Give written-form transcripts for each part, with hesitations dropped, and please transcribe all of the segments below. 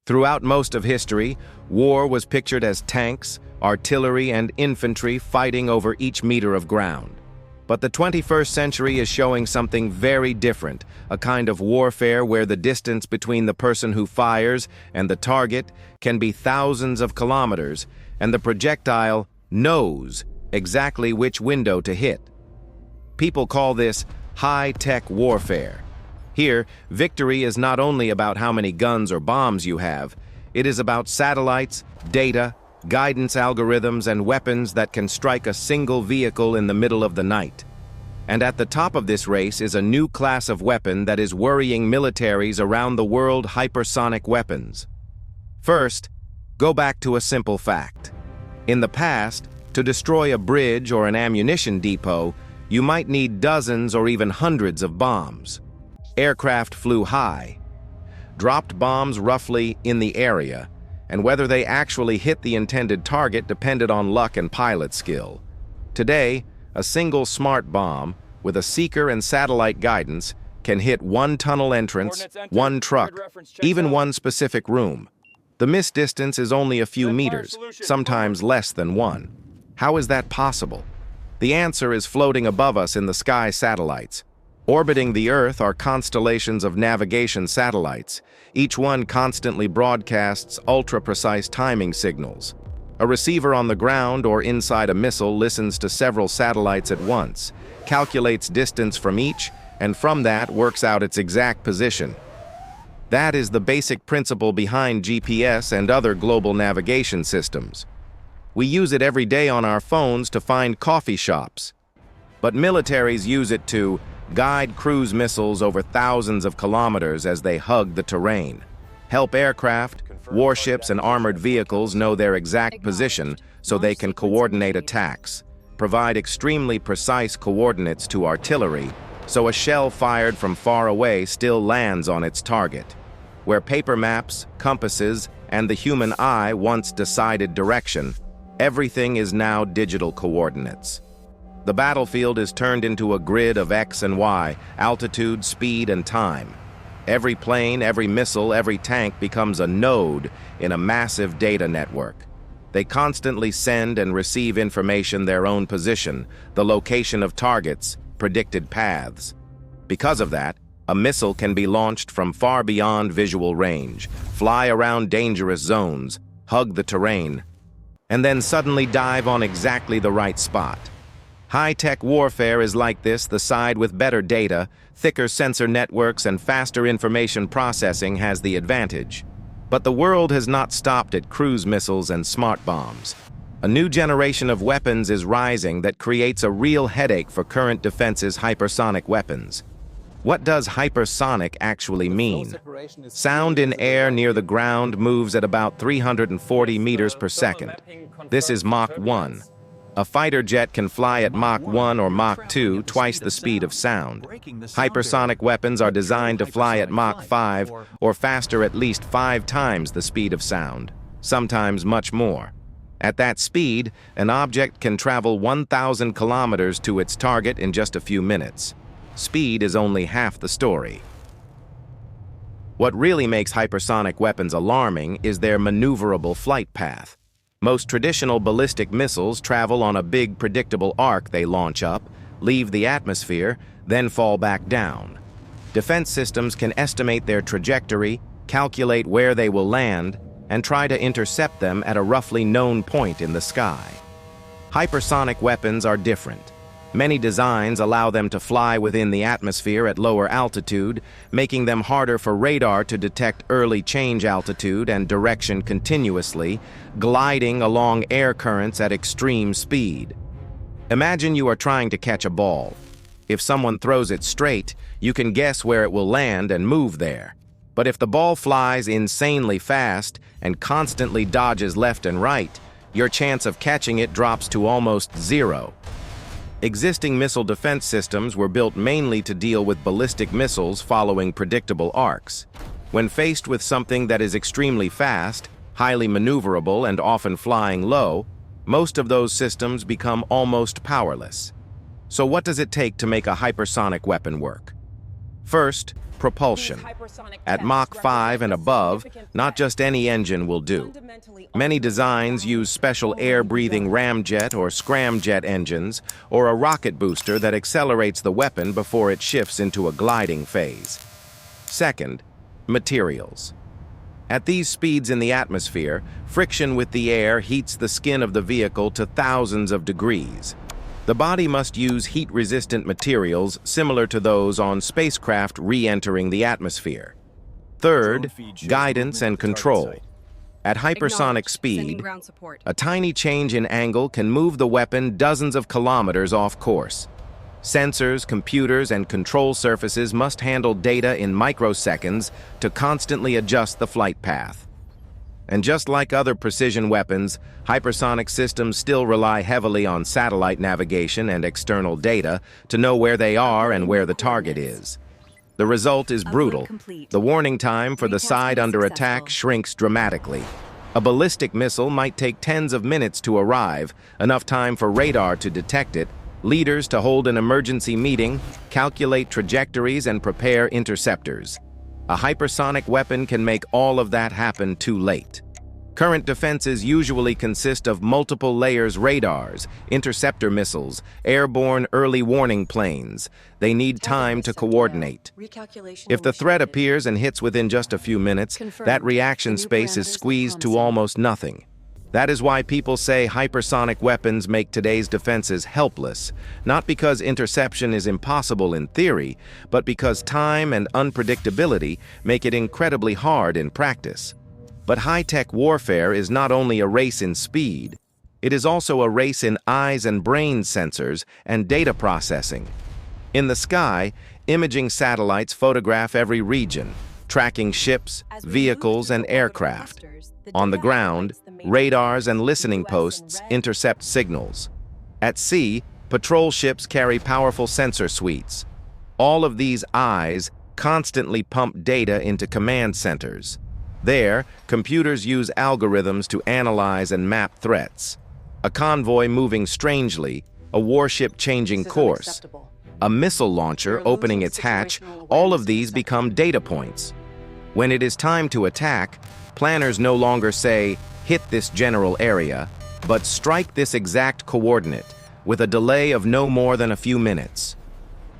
Throughout most of history, war was pictured as tanks, artillery, and infantry fighting over each meter of ground. But the 21st century is showing something very different, a kind of warfare where the distance between the person who fires and the target can be thousands of kilometers, and the projectile knows exactly which window to hit. People call this high-tech warfare. Here, victory is not only about how many guns or bombs you have, it is about satellites, data, guidance algorithms, and weapons that can strike a single vehicle in the middle of the night. And at the top of this race is a new class of weapon that is worrying militaries around the world: hypersonic weapons. First, go back to a simple fact. In the past, to destroy a bridge or an ammunition depot, you might need dozens or even hundreds of bombs. Aircraft flew high, dropped bombs roughly in the area, and whether they actually hit the intended target depended on luck and pilot skill. Today, a single smart bomb with a seeker and satellite guidance can hit one tunnel entrance, one truck, even one specific room. The miss distance is only a few meters, sometimes less than one. How is that possible? The answer is floating above us in the sky satellites. Orbiting the Earth are constellations of navigation satellites. Each one constantly broadcasts ultra-precise timing signals. A receiver on the ground or inside a missile listens to several satellites at once, calculates distance from each, and from that works out its exact position. That is the basic principle behind GPS and other global navigation systems. We use it every day on our phones to find coffee shops. But militaries use it to guide cruise missiles over thousands of kilometers as they hug the terrain, help aircraft, warships, and armored vehicles know their exact position so they can coordinate attacks, provide extremely precise coordinates to artillery so a shell fired from far away still lands on its target. Where paper maps, compasses, and the human eye once decided direction, everything is now digital coordinates. The battlefield is turned into a grid of X and Y, altitude, speed, and time. Every plane, every missile, every tank becomes a node in a massive data network. They constantly send and receive information: their own position, the location of targets, predicted paths. Because of that, a missile can be launched from far beyond visual range, fly around dangerous zones, hug the terrain, and then suddenly dive on exactly the right spot. High-tech warfare is like this. The side with better data, thicker sensor networks, and faster information processing has the advantage. But the world has not stopped at cruise missiles and smart bombs. A new generation of weapons is rising that creates a real headache for current defenses: hypersonic weapons. What does hypersonic actually mean? Sound in air near the ground moves at about 340 meters per second. This is Mach 1. A fighter jet can fly at Mach 1 or Mach 2, twice the speed of sound. Hypersonic weapons are designed to fly at Mach 5 or faster, at least 5 times the speed of sound, sometimes much more. At that speed, an object can travel 1,000 kilometers to its target in just a few minutes. Speed is only half the story. What really makes hypersonic weapons alarming is their maneuverable flight path. Most traditional ballistic missiles travel on a big, predictable arc. They launch up, leave the atmosphere, then fall back down. Defense systems can estimate their trajectory, calculate where they will land, and try to intercept them at a roughly known point in the sky. Hypersonic weapons are different. Many designs allow them to fly within the atmosphere at lower altitude, making them harder for radar to detect early change altitude and direction continuously, gliding along air currents at extreme speed. Imagine you are trying to catch a ball. If someone throws it straight, you can guess where it will land and move there. But if the ball flies insanely fast and constantly dodges left and right, your chance of catching it drops to almost zero. Existing missile defense systems were built mainly to deal with ballistic missiles following predictable arcs. When faced with something that is extremely fast, highly maneuverable, and often flying low, most of those systems become almost powerless. So what does it take to make a hypersonic weapon work? First, propulsion. At Mach 5 and above, not just any engine will do. Many designs use special air-breathing ramjet or scramjet engines, or a rocket booster that accelerates the weapon before it shifts into a gliding phase. Second, materials. At these speeds in the atmosphere, friction with the air heats the skin of the vehicle to thousands of degrees. The body must use heat-resistant materials similar to those on spacecraft re-entering the atmosphere. Third, guidance and control. At hypersonic speed, a tiny change in angle can move the weapon dozens of kilometers off course. Sensors, computers, and control surfaces must handle data in microseconds to constantly adjust the flight path. And just like other precision weapons, hypersonic systems still rely heavily on satellite navigation and external data to know where they are and where the target is. The result is brutal. The warning time for the side under attack shrinks dramatically. A ballistic missile might take tens of minutes to arrive, enough time for radar to detect it, leaders to hold an emergency meeting, calculate trajectories, and prepare interceptors. A hypersonic weapon can make all of that happen too late. Current defenses usually consist of multiple layers radars, interceptor missiles, airborne early warning planes. They need time to coordinate. If the threat appears and hits within just a few minutes, that reaction space is squeezed to almost nothing. That is why people say hypersonic weapons make today's defenses helpless, not because interception is impossible in theory, but because time and unpredictability make it incredibly hard in practice. But high-tech warfare is not only a race in speed, it is also a race in eyes and brain sensors and data processing. In the sky, imaging satellites photograph every region, tracking ships, vehicles, and aircraft. On the ground, radars and listening posts intercept signals. At sea, patrol ships carry powerful sensor suites. All of these eyes constantly pump data into command centers. There, computers use algorithms to analyze and map threats. A convoy moving strangely, a warship changing course, a missile launcher opening its hatch, all of these become data points. When it is time to attack, planners no longer say, "Hit this general area," but strike this exact coordinate, with a delay of no more than a few minutes.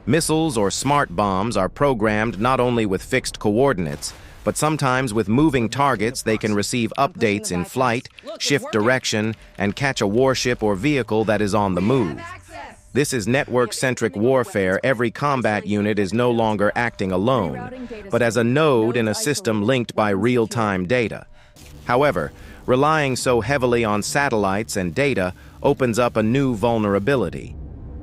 Missiles or smart bombs are programmed not only with fixed coordinates, but sometimes with moving targets. They can receive updates in flight, shift direction, and catch a warship or vehicle that is on the move. This is network-centric warfare. Every combat unit is no longer acting alone, but as a node in a system linked by real-time data. However, relying so heavily on satellites and data opens up a new vulnerability.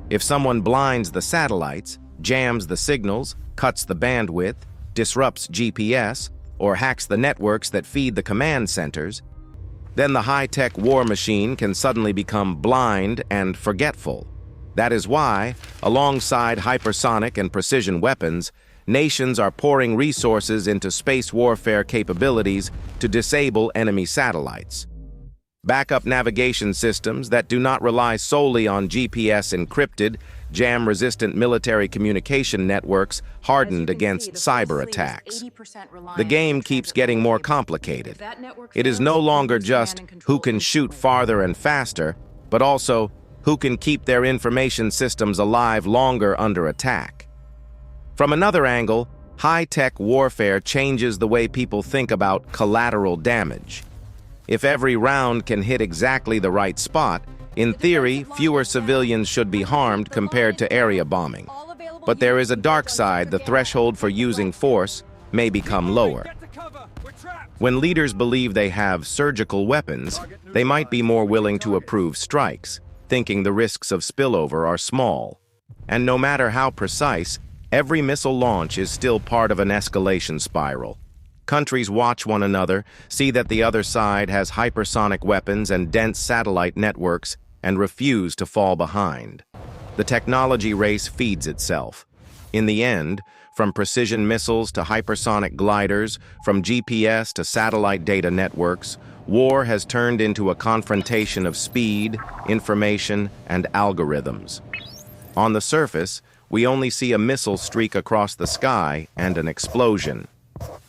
If someone blinds the satellites, jams the signals, cuts the bandwidth, disrupts GPS, or hacks the networks that feed the command centers, then the high-tech war machine can suddenly become blind and forgetful. That is why, alongside hypersonic and precision weapons, nations are pouring resources into space warfare capabilities to disable enemy satellites. Backup navigation systems that do not rely solely on GPS-encrypted, jam-resistant military communication networks hardened against cyber attacks. The game keeps getting more complicated. It is no longer just who can shoot farther and faster, but also who can keep their information systems alive longer under attack. From another angle, high-tech warfare changes the way people think about collateral damage. If every round can hit exactly the right spot, in theory, fewer civilians should be harmed compared to area bombing. But there is a dark side. The threshold for using force may become lower. When leaders believe they have surgical weapons, they might be more willing to approve strikes, thinking the risks of spillover are small. And no matter how precise, every missile launch is still part of an escalation spiral. Countries watch one another, see that the other side has hypersonic weapons and dense satellite networks, and refuse to fall behind. The technology race feeds itself. In the end, from precision missiles to hypersonic gliders, from GPS to satellite data networks, war has turned into a confrontation of speed, information, and algorithms. On the surface, we only see a missile streak across the sky and an explosion.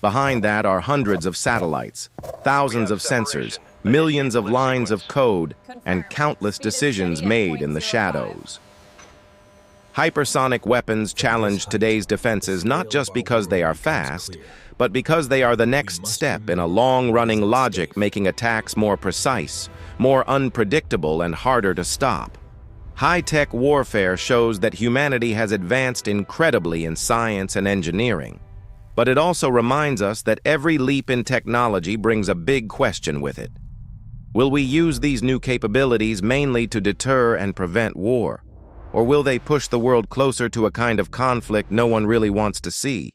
Behind that are hundreds of satellites, thousands of sensors, millions of lines of code, and countless decisions made in the shadows. Hypersonic weapons challenge today's defenses not just because they are fast, but because they are the next step in a long-running logic making attacks more precise, more unpredictable, and harder to stop. High-tech warfare shows that humanity has advanced incredibly in science and engineering, but it also reminds us that every leap in technology brings a big question with it. Will we use these new capabilities mainly to deter and prevent war? Or will they push the world closer to a kind of conflict no one really wants to see?